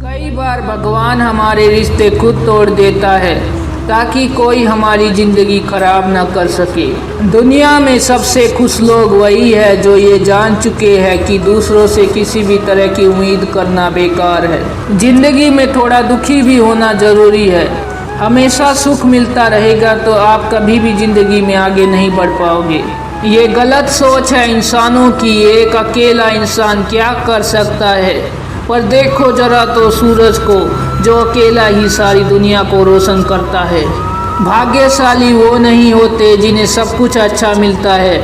कई बार भगवान हमारे रिश्ते खुद तोड़ देता है ताकि कोई हमारी ज़िंदगी खराब न कर सके। दुनिया में सबसे खुश लोग वही है जो ये जान चुके हैं कि दूसरों से किसी भी तरह की उम्मीद करना बेकार है। ज़िंदगी में थोड़ा दुखी भी होना ज़रूरी है। हमेशा सुख मिलता रहेगा तो आप कभी भी ज़िंदगी में आगे नहीं बढ़ पाओगे। ये गलत सोच है इंसानों की। एक अकेला इंसान क्या कर सकता है, पर देखो जरा तो सूरज को, जो अकेला ही सारी दुनिया को रोशन करता है। भाग्यशाली वो नहीं होते जिन्हें सब कुछ अच्छा मिलता है,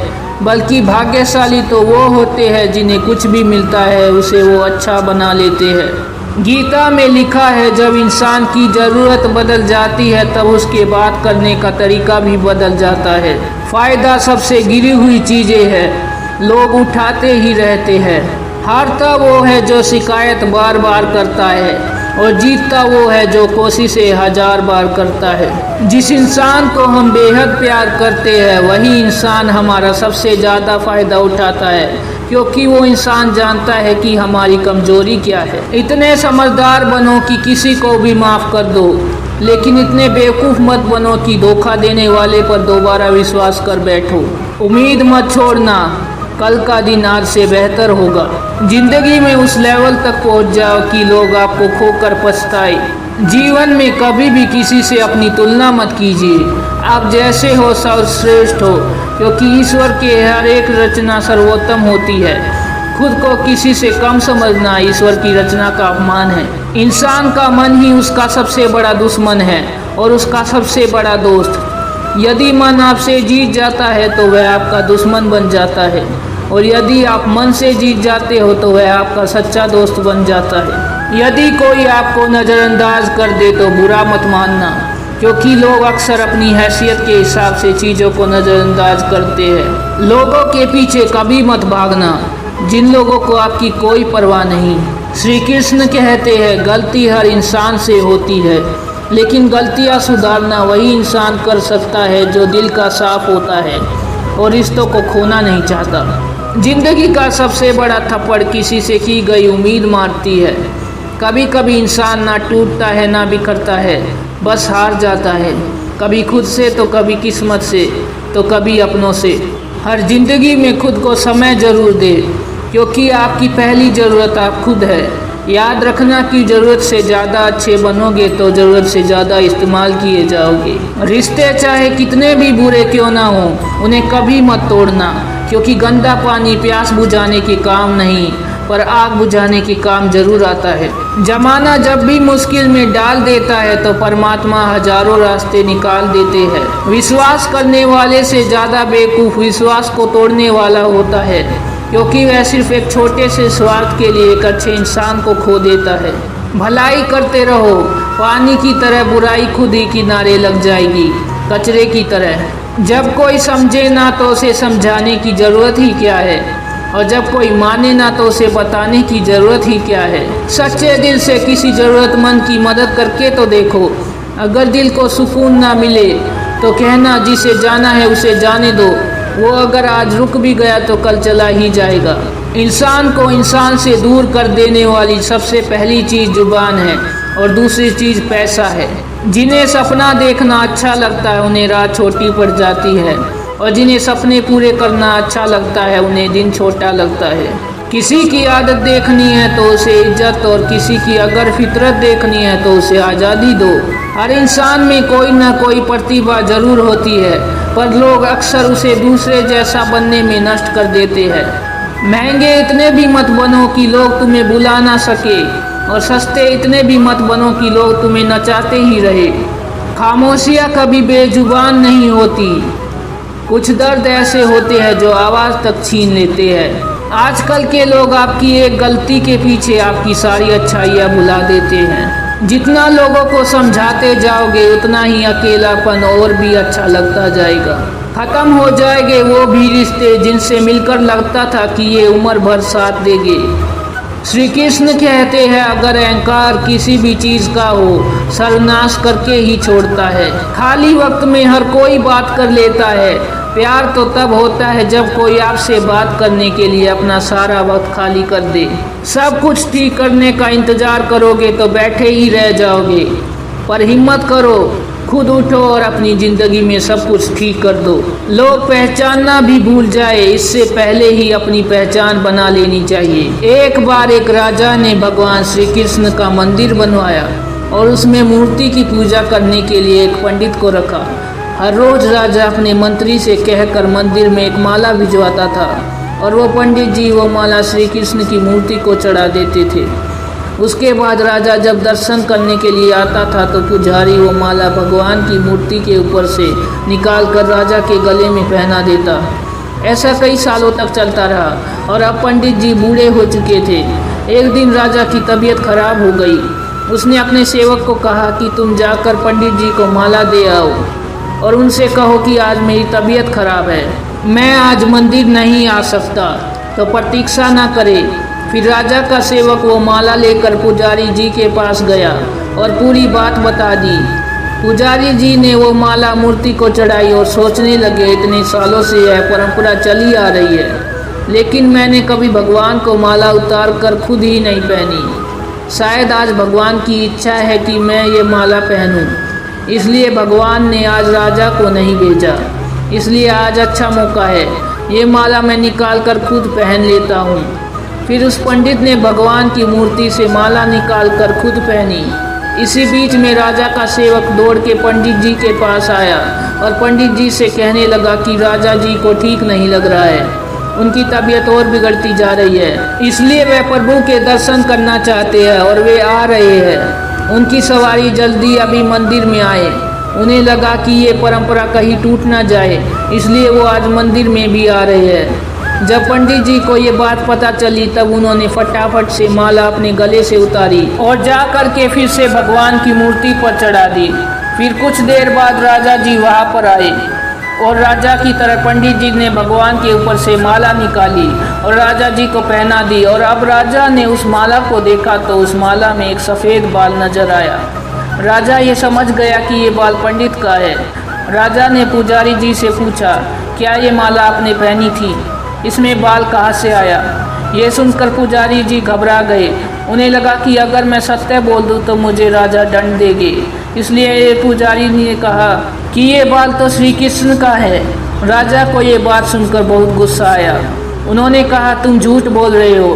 बल्कि भाग्यशाली तो वो होते हैं जिन्हें कुछ भी मिलता है उसे वो अच्छा बना लेते हैं। गीता में लिखा है, जब इंसान की ज़रूरत बदल जाती है तब उसके बात करने का तरीका भी बदल जाता है। फ़ायदा सबसे गिरी हुई चीज़ें हैं, लोग उठाते ही रहते हैं। हारता वो है जो शिकायत बार बार करता है, और जीतता वो है जो कोशिशें 1000 बार करता है। जिस इंसान को हम बेहद प्यार करते हैं वही इंसान हमारा सबसे ज़्यादा फ़ायदा उठाता है, क्योंकि वो इंसान जानता है कि हमारी कमजोरी क्या है। इतने समझदार बनो कि किसी को भी माफ़ कर दो, लेकिन इतने बेवकूफ़ मत बनो कि धोखा देने वाले पर दोबारा विश्वास कर बैठो। उम्मीद मत छोड़ना, कल का दिन आज से बेहतर होगा। जिंदगी में उस लेवल तक पहुंच जाओ कि लोग आपको खोकर पछताए। जीवन में कभी भी किसी से अपनी तुलना मत कीजिए। आप जैसे हो सर्वश्रेष्ठ हो, क्योंकि ईश्वर के हर एक रचना सर्वोत्तम होती है। खुद को किसी से कम समझना ईश्वर की रचना का अपमान है। इंसान का मन ही उसका सबसे बड़ा दुश्मन है और उसका सबसे बड़ा दोस्त। यदि मन आपसे जीत जाता है तो वह आपका दुश्मन बन जाता है, और यदि आप मन से जीत जाते हो तो वह आपका सच्चा दोस्त बन जाता है। यदि कोई आपको नज़रअंदाज कर दे तो बुरा मत मानना, क्योंकि लोग अक्सर अपनी हैसियत के हिसाब से चीज़ों को नज़रअंदाज करते हैं। लोगों के पीछे कभी मत भागना जिन लोगों को आपकी कोई परवाह नहीं। श्री कृष्ण कहते हैं, गलती हर इंसान से होती है, लेकिन गलतियां सुधारना वही इंसान कर सकता है जो दिल का साफ होता है और रिश्तों को खोना नहीं चाहता। जिंदगी का सबसे बड़ा थप्पड़ किसी से की गई उम्मीद मारती है। कभी कभी इंसान ना टूटता है ना बिखरता है, बस हार जाता है, कभी खुद से तो कभी किस्मत से तो कभी अपनों से। हर जिंदगी में खुद को समय जरूर दे, क्योंकि आपकी पहली ज़रूरत आप खुद है। याद रखना कि ज़रूरत से ज़्यादा अच्छे बनोगे तो ज़रूरत से ज़्यादा इस्तेमाल किए जाओगे। रिश्ते चाहे कितने भी बुरे क्यों ना हो, उन्हें कभी मत तोड़ना, क्योंकि गंदा पानी प्यास बुझाने के काम नहीं, पर आग बुझाने के काम जरूर आता है। जमाना जब भी मुश्किल में डाल देता है तो परमात्मा हजारों रास्ते निकाल देते हैं। विश्वास करने वाले से ज़्यादा बेवकूफ़ विश्वास को तोड़ने वाला होता है, क्योंकि वह सिर्फ एक छोटे से स्वार्थ के लिए एक अच्छे इंसान को खो देता है। भलाई करते रहो, पानी की तरह बुराई खुद ही किनारे लग जाएगी, कचरे की तरह। जब कोई समझे ना तो उसे समझाने की ज़रूरत ही क्या है, और जब कोई माने ना तो उसे बताने की ज़रूरत ही क्या है। सच्चे दिल से किसी ज़रूरतमंद की मदद करके तो देखो। अगर दिल को सुकून ना मिले तो कहना, जिसे जाना है उसे जाने दो, वो अगर आज रुक भी गया तो कल चला ही जाएगा। इंसान को इंसान से दूर कर देने वाली सबसे पहली चीज़ जुबान है, और दूसरी चीज़ पैसा है। जिन्हें सपना देखना अच्छा लगता है उन्हें रात छोटी पड़ जाती है, और जिन्हें सपने पूरे करना अच्छा लगता है उन्हें दिन छोटा लगता है। किसी की आदत देखनी है तो उसे इज्जत, और किसी की अगर फितरत देखनी है तो उसे आज़ादी दो। हर इंसान में कोई ना कोई प्रतिभा जरूर होती है, पर लोग अक्सर उसे दूसरे जैसा बनने में नष्ट कर देते हैं। महंगे इतने भी मत बनो कि लोग तुम्हें बुला ना सके, और सस्ते इतने भी मत बनो कि लोग तुम्हें नचाते ही रहे। खामोशियाँ कभी बेजुबान नहीं होती, कुछ दर्द ऐसे होते हैं जो आवाज़ तक छीन लेते हैं। आजकल के लोग आपकी एक गलती के पीछे आपकी सारी अच्छाइयाँ भुला देते हैं। जितना लोगों को समझाते जाओगे उतना ही अकेलापन और भी अच्छा लगता जाएगा। खत्म हो जाएंगे वो भी रिश्ते जिनसे मिलकर लगता था कि ये उम्र भर साथ देंगे। श्री कृष्ण कहते हैं, अगर अहंकार किसी भी चीज़ का हो, सर्वनाश करके ही छोड़ता है। खाली वक्त में हर कोई बात कर लेता है, प्यार तो तब होता है जब कोई आपसे बात करने के लिए अपना सारा वक्त खाली कर दे। सब कुछ ठीक करने का इंतजार करोगे तो बैठे ही रह जाओगे। पर हिम्मत करो, खुद उठो और अपनी जिंदगी में सब कुछ ठीक कर दो। लोग पहचानना भी भूल जाए इससे पहले ही अपनी पहचान बना लेनी चाहिए। एक बार एक राजा ने भगवान श्री कृष्ण का मंदिर बनवाया और उसमें मूर्ति की पूजा करने के लिए एक पंडित को रखा। हर रोज राजा अपने मंत्री से कहकर मंदिर में एक माला भिजवाता था और वो पंडित जी वो माला श्री कृष्ण की मूर्ति को चढ़ा देते थे। उसके बाद राजा जब दर्शन करने के लिए आता था तो पुजारी वो माला भगवान की मूर्ति के ऊपर से निकाल कर राजा के गले में पहना देता। ऐसा कई सालों तक चलता रहा और अब पंडित जी बूढ़े हो चुके थे। एक दिन राजा की तबीयत खराब हो गई। उसने अपने सेवक को कहा कि तुम जाकर पंडित जी को माला दे आओ और उनसे कहो कि आज मेरी तबीयत खराब है, मैं आज मंदिर नहीं आ सकता, तो प्रतीक्षा न करे। फिर राजा का सेवक वो माला लेकर पुजारी जी के पास गया और पूरी बात बता दी। पुजारी जी ने वो माला मूर्ति को चढ़ाई और सोचने लगे इतने सालों से यह परंपरा चली आ रही है, लेकिन मैंने कभी भगवान को माला उतार कर खुद ही नहीं पहनी। शायद आज भगवान की इच्छा है कि मैं ये माला पहनूं, इसलिए भगवान ने आज राजा को नहीं भेजा। इसलिए आज अच्छा मौका है, ये माला मैं निकाल कर खुद पहन लेता हूँ। फिर उस पंडित ने भगवान की मूर्ति से माला निकाल कर खुद पहनी। इसी बीच में राजा का सेवक दौड़ के पंडित जी के पास आया और पंडित जी से कहने लगा कि राजा जी को ठीक नहीं लग रहा है, उनकी तबीयत और बिगड़ती जा रही है, इसलिए वे प्रभु के दर्शन करना चाहते हैं और वे आ रहे हैं। उनकी सवारी जल्दी अभी मंदिर में आए। उन्हें लगा कि ये परंपरा कहीं टूट ना जाए, इसलिए वो आज मंदिर में भी आ रहे हैं। जब पंडित जी को ये बात पता चली तब उन्होंने फटाफट से माला अपने गले से उतारी और जा कर के फिर से भगवान की मूर्ति पर चढ़ा दी। फिर कुछ देर बाद राजा जी वहाँ पर आए और राजा की तरह पंडित जी ने भगवान के ऊपर से माला निकाली और राजा जी को पहना दी। और अब राजा ने उस माला को देखा तो उस माला में एक सफ़ेद बाल नजर आया। राजा ये समझ गया कि ये बाल पंडित का है। राजा ने पुजारी जी से पूछा, क्या ये माला आपने पहनी थी? इसमें बाल कहाँ से आया? ये सुनकर पुजारी जी घबरा गए। उन्हें लगा कि अगर मैं सत्य बोल दूँ तो मुझे राजा दंड देंगे। इसलिए पुजारी ने कहा कि ये बाल तो श्री कृष्ण का है। राजा को ये बात सुनकर बहुत गुस्सा आया। उन्होंने कहा, तुम झूठ बोल रहे हो,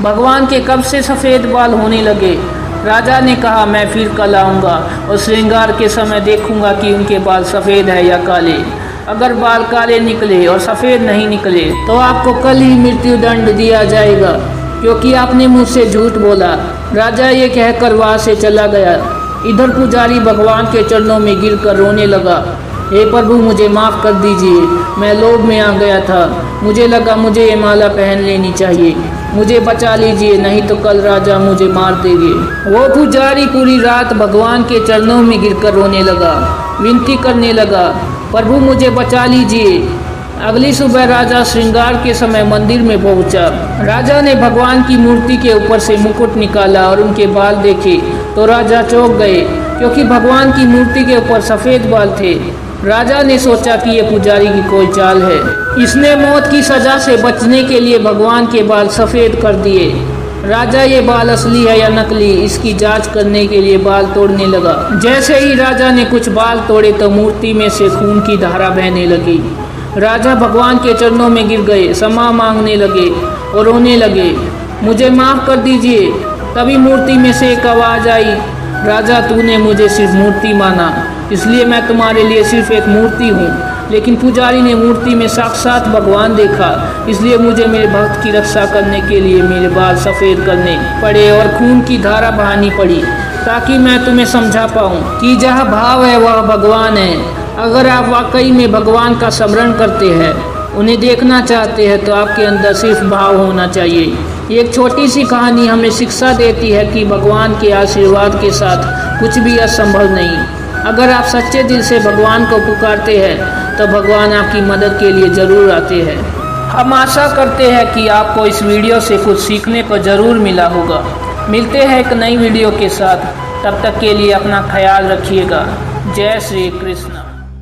भगवान के कब से सफ़ेद बाल होने लगे? राजा ने कहा, मैं फिर कल आऊँगा और श्रृंगार के समय देखूंगा कि उनके बाल सफ़ेद है या काले। अगर बाल काले निकले और सफ़ेद नहीं निकले तो आपको कल ही मृत्यु दंड दिया जाएगा, क्योंकि आपने मुझसे झूठ बोला। राजा ये कहकर वहाँ से चला गया। इधर पुजारी भगवान के चरणों में गिरकर रोने लगा, हे प्रभु मुझे माफ़ कर दीजिए, मैं लोभ में आ गया था, मुझे लगा मुझे ये माला पहन लेनी चाहिए, मुझे बचा लीजिए, नहीं तो कल राजा मुझे मार देंगे। वो पुजारी पूरी रात भगवान के चरणों में गिरकर रोने लगा, विनती करने लगा, प्रभु मुझे बचा लीजिए। अगली सुबह राजा श्रृंगार के समय मंदिर में पहुंचा। राजा ने भगवान की मूर्ति के ऊपर से मुकुट निकाला और उनके बाल देखे तो राजा चौंक गए, क्योंकि भगवान की मूर्ति के ऊपर सफ़ेद बाल थे। राजा ने सोचा कि ये पुजारी की कोई चाल है, इसने मौत की सज़ा से बचने के लिए भगवान के बाल सफ़ेद कर दिए। राजा ये बाल असली है या नकली, इसकी जांच करने के लिए बाल तोड़ने लगा। जैसे ही राजा ने कुछ बाल तोड़े तो मूर्ति में से खून की धारा बहने लगी। राजा भगवान के चरणों में गिर गए, क्षमा मांगने लगे और रोने लगे, मुझे माफ़ कर दीजिए। तभी मूर्ति में से एक आवाज़ आई, राजा तूने मुझे सिर्फ मूर्ति माना, इसलिए मैं तुम्हारे लिए सिर्फ एक मूर्ति हूँ। लेकिन पुजारी ने मूर्ति में साक्षात भगवान देखा, इसलिए मुझे मेरे भक्त की रक्षा करने के लिए मेरे बाल सफ़ेद करने पड़े और खून की धारा बहानी पड़ी, ताकि मैं तुम्हें समझा पाऊँ कि जहाँ भाव है वह भगवान है। अगर आप वाकई में भगवान का स्मरण करते हैं, उन्हें देखना चाहते हैं, तो आपके अंदर सिर्फ भाव होना चाहिए। एक छोटी सी कहानी हमें शिक्षा देती है कि भगवान के आशीर्वाद के साथ कुछ भी असंभव नहीं। अगर आप सच्चे दिल से भगवान को पुकारते हैं तो भगवान आपकी मदद के लिए ज़रूर आते हैं। हम आशा करते हैं कि आपको इस वीडियो से कुछ सीखने को ज़रूर मिला होगा। मिलते हैं एक नई वीडियो के साथ, तब तक के लिए अपना ख्याल रखिएगा। जय श्री कृष्ण।